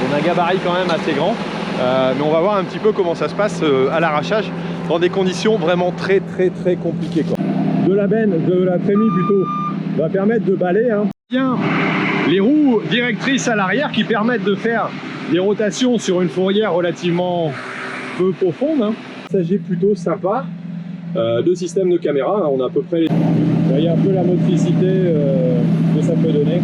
On a un gabarit quand même assez grand, mais on va voir un petit peu comment ça se passe à l'arrachage dans des conditions vraiment très compliquées, quoi. De la trémie plutôt, va permettre de balayer, hein. Bien, les roues directrices à l'arrière qui permettent de faire des rotations sur une fourrière relativement peu profonde, hein. Ça c'est plutôt sympa. Deux systèmes de caméra, hein. On a à peu près les... Vous voyez un peu la motricité que ça peut donner.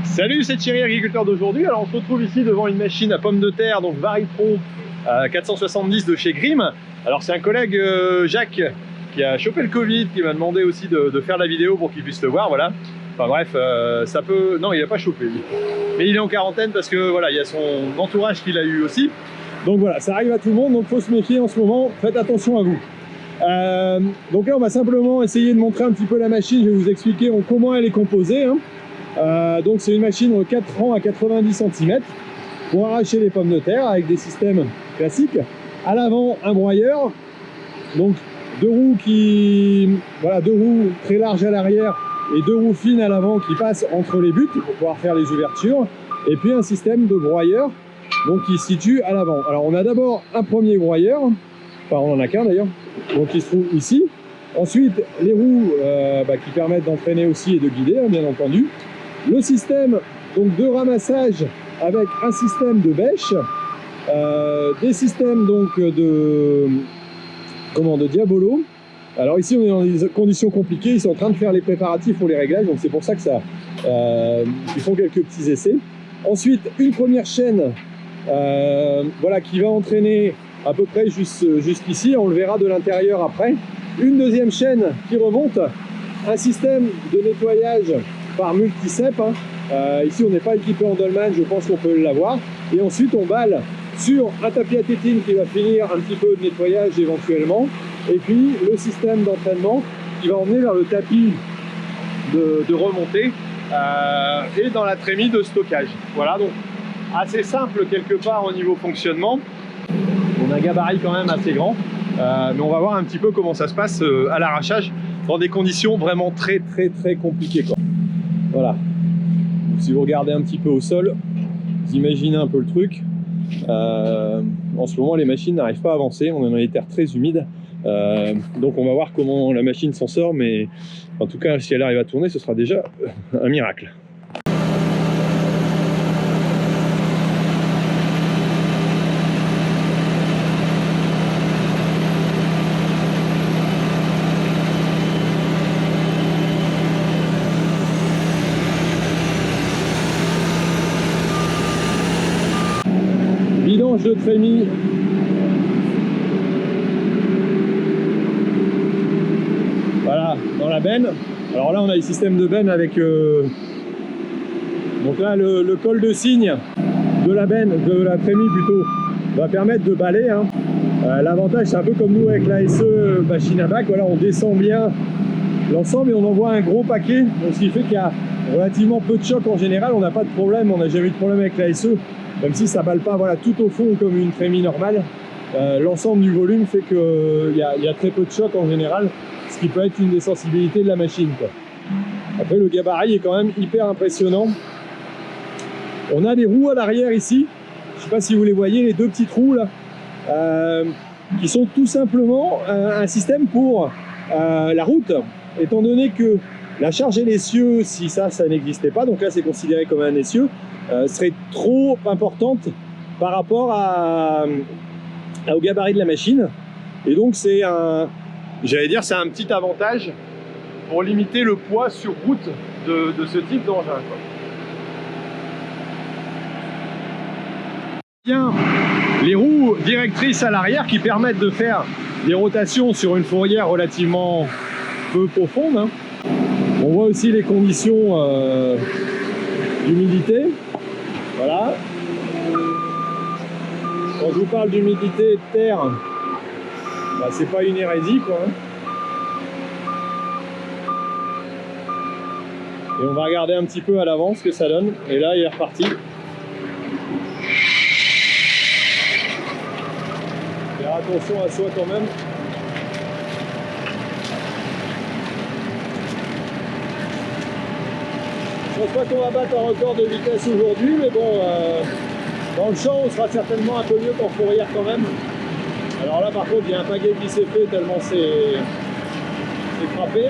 Salut, c'est Thierry, agriculteur d'aujourd'hui. Alors on se retrouve ici devant une machine à pommes de terre, donc Varitron 470 de chez Grimm. Alors c'est un collègue Jacques qui a chopé le Covid, qui m'a demandé aussi de faire la vidéo pour qu'il puisse le voir, voilà. Enfin bref, ça peut... Non, il n'a pas chopé, lui. Mais il est en quarantaine parce que voilà, il y a son entourage qui l'a eu aussi. Donc voilà, ça arrive à tout le monde, donc il faut se méfier en ce moment. Faites attention à vous. Donc là, on va simplement essayer de montrer un petit peu la machine. Je vais vous expliquer comment elle est composée, hein. Donc c'est une machine 4 rangs à 90 cm pour arracher les pommes de terre avec des systèmes classiques. À l'avant, un broyeur, donc deux roues très larges à l'arrière et deux roues fines à l'avant qui passent entre les buts pour pouvoir faire les ouvertures, et puis un système de broyeur donc qui se situe à l'avant. Alors on a d'abord un premier broyeur, enfin on en a qu'un d'ailleurs, donc il se trouve ici. Ensuite les roues qui permettent d'entraîner aussi et de guider, hein, bien entendu. Le système donc de ramassage avec un système de bêche, des systèmes donc de diabolo. Alors ici on est dans des conditions compliquées, ils sont en train de faire les préparatifs pour les réglages, donc c'est pour ça que ça ils font quelques petits essais. Ensuite une première chaîne voilà, qui va entraîner à peu près jusqu'ici, on le verra de l'intérieur après. Une deuxième chaîne qui remonte, un système de nettoyage par multicep, hein. Ici on n'est pas équipé en dolman, je pense qu'on peut l'avoir. Et ensuite on balle sur un tapis à tétine qui va finir un petit peu de nettoyage éventuellement, et puis le système d'entraînement qui va emmener vers le tapis de remontée et dans la trémie de stockage. Voilà, donc assez simple quelque part au niveau fonctionnement. On a un gabarit quand même assez grand, mais on va voir un petit peu comment ça se passe à l'arrachage dans des conditions vraiment très compliquées, quoi. Voilà, donc, si vous regardez un petit peu au sol, vous imaginez un peu le truc. En ce moment les machines n'arrivent pas à avancer, on est dans des terres très humides, donc on va voir comment la machine s'en sort, mais en tout cas si elle arrive à tourner ce sera déjà un miracle. Vidange de trémie. Voilà, dans la benne. Alors là on a les systèmes de benne avec donc là le col de cygne de la benne, de la trémie plutôt, va permettre de balayer, hein. L'avantage c'est un peu comme nous avec la SE machine à bac, voilà, on descend bien l'ensemble et on envoie un gros paquet, donc ce qui fait qu'il y a relativement peu de choc en général, on n'a pas de problème, on n'a jamais eu de problème avec la SE. Même si ça balle pas, voilà, tout au fond comme une trémie normale, l'ensemble du volume fait qu'il y a très peu de choc en général, ce qui peut être une des sensibilités de la machine, quoi. Après le gabarit est quand même hyper impressionnant. On a des roues à l'arrière ici, je sais pas si vous les voyez, les deux petites roues là, qui sont tout simplement un système pour la route, étant donné que la charge et l'essieu, si ça n'existait pas, donc là c'est considéré comme un essieu, serait trop importante par rapport au gabarit de la machine, et donc c'est j'allais dire, c'est un petit avantage pour limiter le poids sur route de ce type d'engin, quoi. Bien, les roues directrices à l'arrière qui permettent de faire des rotations sur une fourrière relativement peu profonde, hein. On voit aussi les conditions d'humidité. Voilà. Quand je vous parle d'humidité de terre, bah, c'est pas une hérésie, quoi, hein. Et on va regarder un petit peu à l'avant ce que ça donne. Et là, il est reparti. Faire attention à soi quand même. Je pense pas qu'on va battre un record de vitesse aujourd'hui, mais bon, dans le champ, on sera certainement un peu mieux qu'en fourrière quand même. Alors là, par contre, il y a un pagaie qui s'est fait tellement c'est frappé.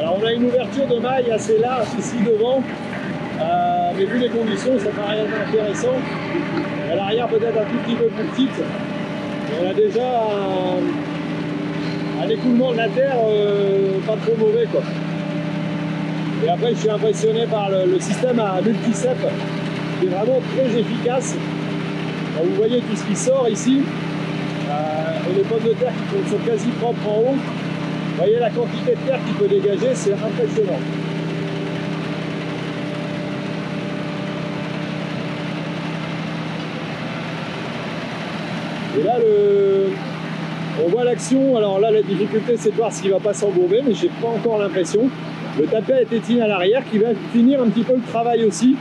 Alors on a une ouverture de maille assez large ici devant, mais vu les conditions, ça paraît intéressant. À l'arrière, peut-être un tout petit peu plus petite. Et on a déjà un écoulement de la terre pas trop mauvais, quoi. Et après, je suis impressionné par le système à multicep, qui est vraiment très efficace. Alors, vous voyez tout ce qui sort ici, et les pommes de terre qui sont quasi propres en haut. Vous voyez la quantité de terre qu'il peut dégager, c'est impressionnant. Et là, on voit l'action. Alors là, la difficulté, c'est de voir s'il ne va pas s'embourber, mais j'ai pas encore l'impression. Le tapis a été tiré à l'arrière, qui va finir un petit peu le travail aussi.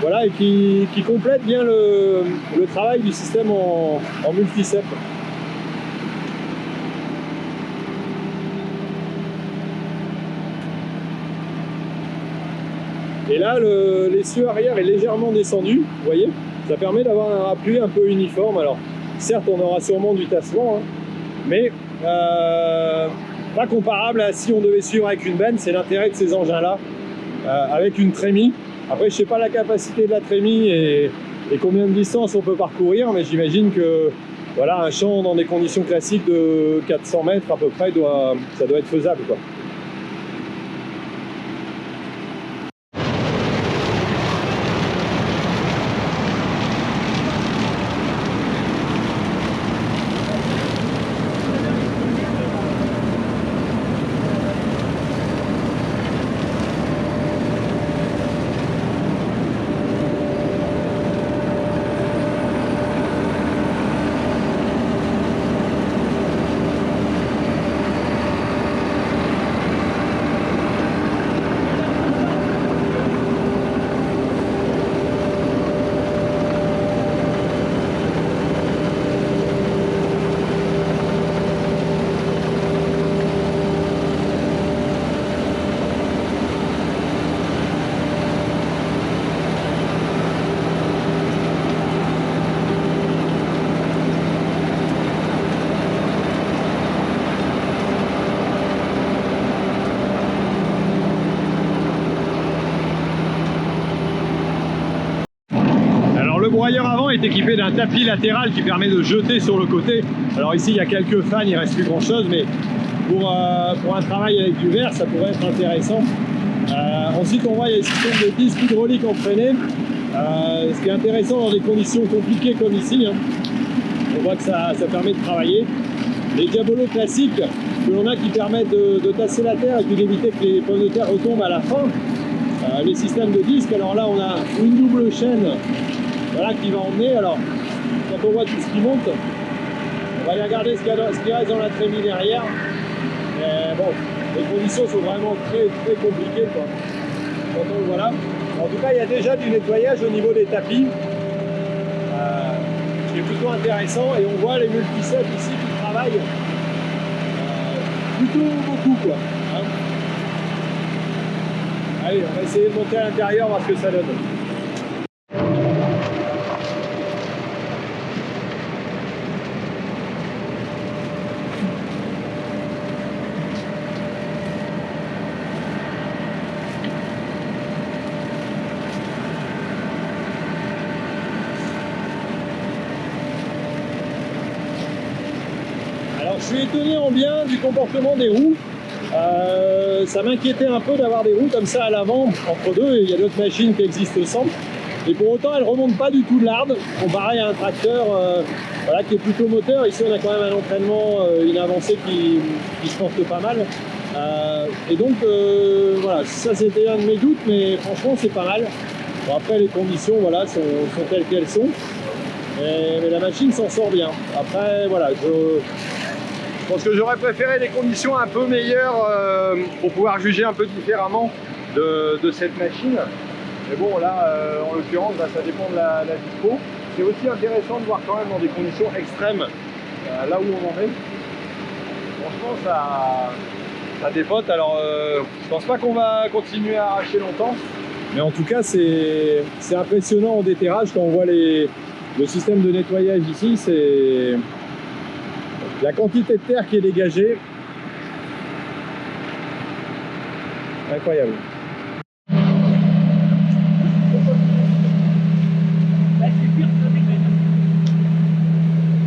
Voilà, et qui complète bien le travail du système en multicep. Et là, l'essieu arrière est légèrement descendu, vous voyez. Ça permet d'avoir un appui un peu uniforme. Alors, certes, on aura sûrement du tassement, hein, mais pas comparable à si on devait suivre avec une benne. C'est l'intérêt de ces engins-là, avec une trémie. Après, je ne sais pas la capacité de la trémie et combien de distance on peut parcourir, mais j'imagine que voilà, un champ dans des conditions classiques de 400 mètres à peu près, ça doit être faisable, quoi. Le broyeur avant est équipé d'un tapis latéral qui permet de jeter sur le côté. Alors ici il y a quelques fans, il ne reste plus grand chose, mais pour un travail avec du verre ça pourrait être intéressant. Ensuite on voit il y a un système de disque hydraulique entraîné, ce qui est intéressant dans des conditions compliquées comme ici, hein. On voit que ça permet de travailler. Les diabolos classiques que l'on a qui permettent de tasser la terre et puis d'éviter que les pommes de terre retombent à la fin. Les systèmes de disques, alors là on a une double chaîne, voilà, qui va emmener. Alors quand on voit tout ce qui monte, on va aller regarder ce qui reste dans la trémie derrière. Mais bon, les conditions sont vraiment très compliquées, quoi. Quand on le voit là. En tout cas, il y a déjà du nettoyage au niveau des tapis, qui est plutôt intéressant. Et on voit les multiceps ici qui travaillent plutôt beaucoup, quoi, hein. Allez, on va essayer de monter à l'intérieur, voir ce que ça donne. Alors, je suis étonné en bien du comportement des roues. Ça m'inquiétait un peu d'avoir des roues comme ça à l'avant, entre deux, et il y a d'autres machines qui existent sans. Et pour autant, elles ne remontent pas du tout de l'arde, comparé à un tracteur voilà, qui est plutôt moteur. Ici, on a quand même un entraînement, une avancée qui se porte pas mal. Et donc, voilà, ça c'était un de mes doutes, mais franchement, c'est pas mal. Bon, après, les conditions voilà, sont telles qu'elles sont. Mais la machine s'en sort bien. Après, voilà, je pense que j'aurais préféré des conditions un peu meilleures pour pouvoir juger un peu différemment de cette machine. Mais bon, là, en l'occurrence, ça dépend de la dispo. C'est aussi intéressant de voir quand même dans des conditions extrêmes, là où on en est. Franchement, ça dépote. Alors je pense pas qu'on va continuer à arracher longtemps, mais en tout cas c'est impressionnant en déterrage quand on voit le système de nettoyage ici. C'est la quantité de terre qui est dégagée, incroyable.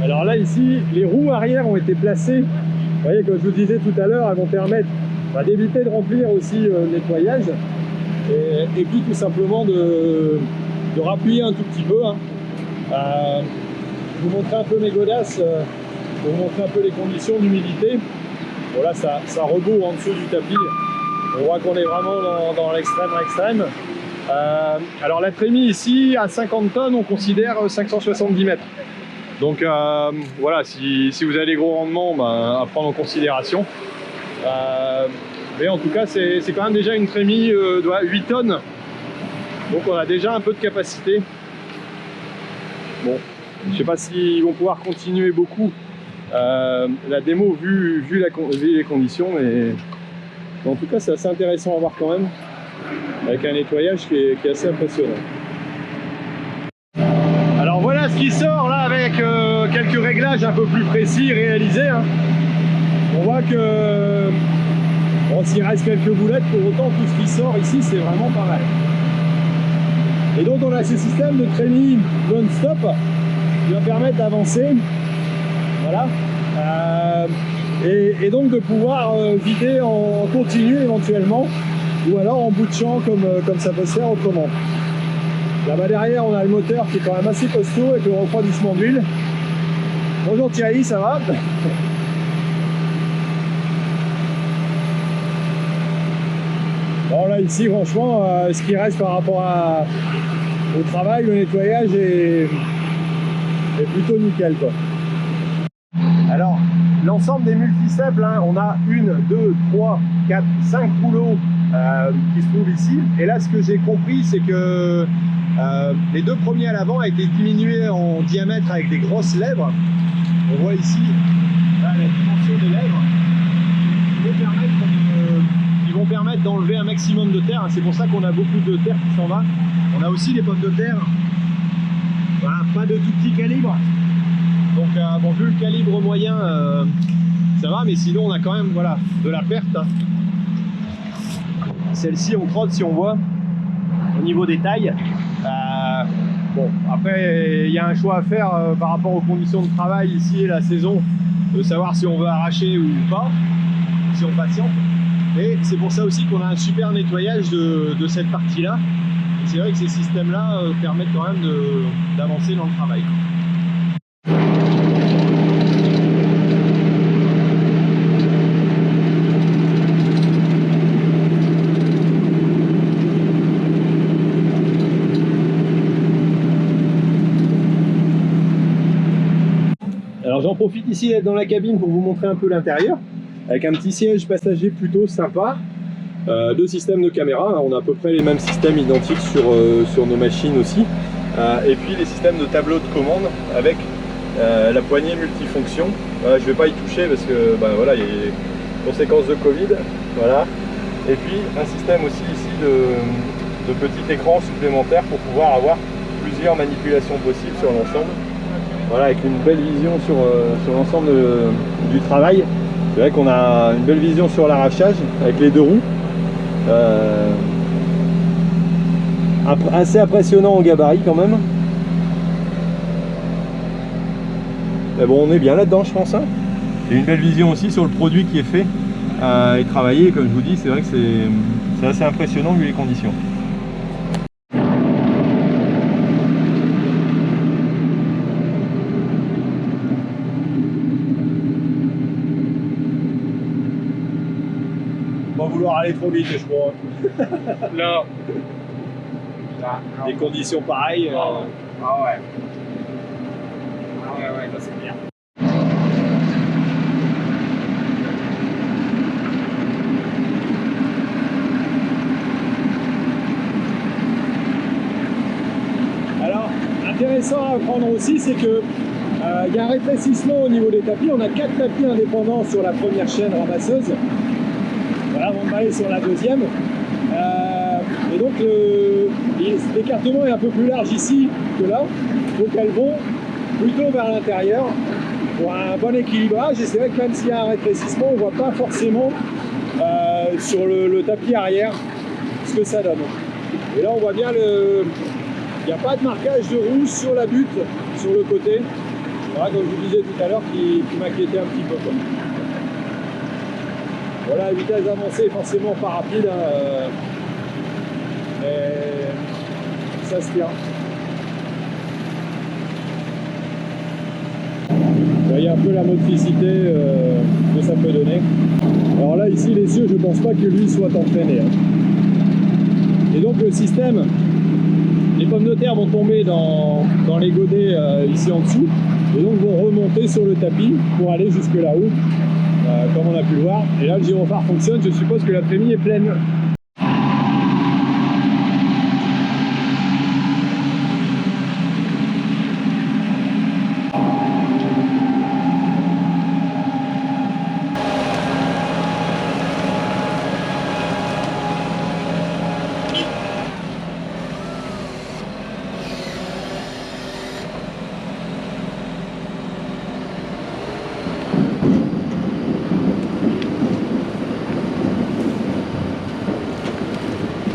Alors là ici, les roues arrière ont été placées. Vous voyez, comme je vous disais tout à l'heure, elles vont permettre d'éviter de remplir aussi le nettoyage et puis tout simplement de rappuyer un tout petit peu. Hein. Je vous montrer un peu mes godasses pour vous montrer un peu les conditions d'humidité. Bon là ça rebout en dessous du tapis. On voit qu'on est vraiment dans l'extrême. Alors la trémie ici à 50 tonnes, on considère 570 mètres. Donc voilà, si vous avez des gros rendements, à prendre en considération. Mais en tout cas, c'est quand même déjà une trémie de 8 tonnes. Donc on a déjà un peu de capacité. Bon, je ne sais pas s'ils vont pouvoir continuer beaucoup la démo vu les conditions, mais en tout cas c'est assez intéressant à voir quand même, avec un nettoyage qui est assez impressionnant. Alors voilà ce qui sort là avec quelques réglages un peu plus précis réalisés. Hein. On voit que bon, s'il reste quelques boulettes, pour autant tout ce qui sort ici c'est vraiment pas mal. Et donc on a ce système de trémie non-stop qui va permettre d'avancer. Voilà. Et donc de pouvoir vider en continu éventuellement, ou alors en bout de champ comme ça peut se faire autrement. Là-bas derrière, on a le moteur qui est quand même assez costaud avec le refroidissement d'huile. Bonjour Thierry, ça va? Bon là ici, franchement, ce qui reste par rapport au travail, le nettoyage est plutôt nickel, quoi. Alors, l'ensemble des multiceples, hein, on a 1, 2, 3, 4, 5 rouleaux qui se trouvent ici. Et là, ce que j'ai compris, c'est que les deux premiers à l'avant ont été diminués en diamètre avec des grosses lèvres. On voit ici là, la dimension des lèvres qui vont permettre d'enlever un maximum de terre. C'est pour ça qu'on a beaucoup de terre qui s'en va. On a aussi des pommes de terre, voilà, pas de tout petit calibre. Donc bon, vu le calibre moyen, ça va, mais sinon on a quand même voilà, de la perte. Hein. Celle-ci on crotte si on voit au niveau des tailles. Bon, après il y a un choix à faire par rapport aux conditions de travail ici et la saison, de savoir si on veut arracher ou pas, si on patiente. Et c'est pour ça aussi qu'on a un super nettoyage de cette partie-là. C'est vrai que ces systèmes-là permettent quand même d'avancer dans le travail. Alors j'en profite ici d'être dans la cabine pour vous montrer un peu l'intérieur, avec un petit siège passager plutôt sympa, deux systèmes de caméra, on a à peu près les mêmes systèmes identiques sur nos machines aussi, et puis les systèmes de tableau de commande avec la poignée multifonction. Voilà, je ne vais pas y toucher parce que voilà, il y a des conséquences de Covid, voilà. Et puis un système aussi ici de petit écran supplémentaire pour pouvoir avoir plusieurs manipulations possibles sur l'ensemble. Voilà, avec une belle vision sur l'ensemble du travail. C'est vrai qu'on a une belle vision sur l'arrachage avec les deux roues. Assez impressionnant en gabarit quand même. Mais bon, on est bien là-dedans, je pense. Hein. Et une belle vision aussi sur le produit qui est fait et travaillé. Comme je vous dis, c'est vrai que c'est assez impressionnant vu les conditions. On va vouloir aller trop vite, je crois. Non. Des conditions pareilles. Ah ouais. Ah ouais, ça c'est bien. Alors, intéressant à apprendre aussi, c'est que y a un rétrécissement au niveau des tapis. On a 4 tapis indépendants sur la première chaîne ramasseuse. Voilà, avant d'aller sur la deuxième. Et donc l'écartement est un peu plus large ici que là, donc elles vont plutôt vers l'intérieur pour un bon équilibrage. Et c'est vrai que même s'il y a un rétrécissement, on ne voit pas forcément sur le tapis arrière ce que ça donne. Et là on voit bien il n'y a pas de marquage de rouge sur la butte, sur le côté. Voilà, comme je vous disais tout à l'heure, qui m'inquiétait un petit peu, quoi. Voilà, la vitesse avancée est forcément pas rapide, hein, mais ça se tient. Vous voyez un peu la motricité que ça peut donner. Alors là, ici, les cieux, je ne pense pas que lui soit entraîné, hein. Et donc le système, les pommes de terre vont tomber dans les godets ici en dessous, et donc vont remonter sur le tapis pour aller jusque là-haut, comme on a pu le voir. Et là, le gyrophare fonctionne, je suppose que la trémie est pleine.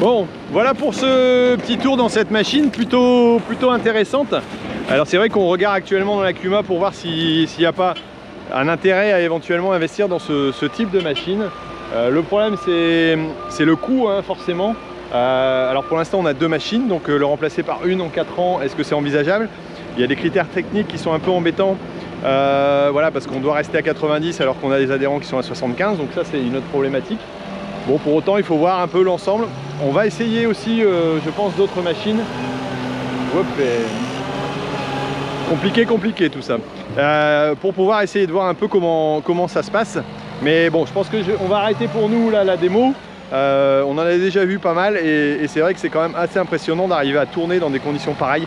Bon, voilà pour ce petit tour dans cette machine plutôt intéressante. Alors c'est vrai qu'on regarde actuellement dans la Kuma pour voir s'il n'y a pas un intérêt à éventuellement investir dans ce type de machine. Le problème c'est le coût, hein, forcément. Alors pour l'instant on a deux machines, donc le remplacer par une en 4 ans, est-ce que c'est envisageable? Il y a des critères techniques qui sont un peu embêtants. Voilà, parce qu'on doit rester à 90 alors qu'on a des adhérents qui sont à 75, donc ça c'est une autre problématique. Bon, pour autant il faut voir un peu l'ensemble. On va essayer aussi, je pense, d'autres machines. Hop, compliqué tout ça. Pour pouvoir essayer de voir un peu comment ça se passe. Mais bon, je pense qu'on va arrêter pour nous là la démo. On en a déjà vu pas mal et c'est vrai que c'est quand même assez impressionnant d'arriver à tourner dans des conditions pareilles.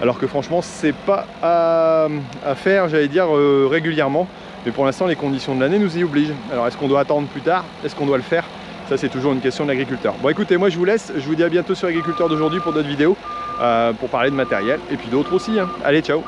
Alors que franchement, c'est pas à faire, j'allais dire, régulièrement. Mais pour l'instant, les conditions de l'année nous y obligent. Alors, est-ce qu'on doit attendre plus tard? Est-ce qu'on doit le faire? Ça, c'est toujours une question de l'agriculteur. Bon, écoutez, moi, je vous laisse. Je vous dis à bientôt sur Agriculteur d'aujourd'hui pour d'autres vidéos, pour parler de matériel et puis d'autres aussi, hein. Allez, ciao!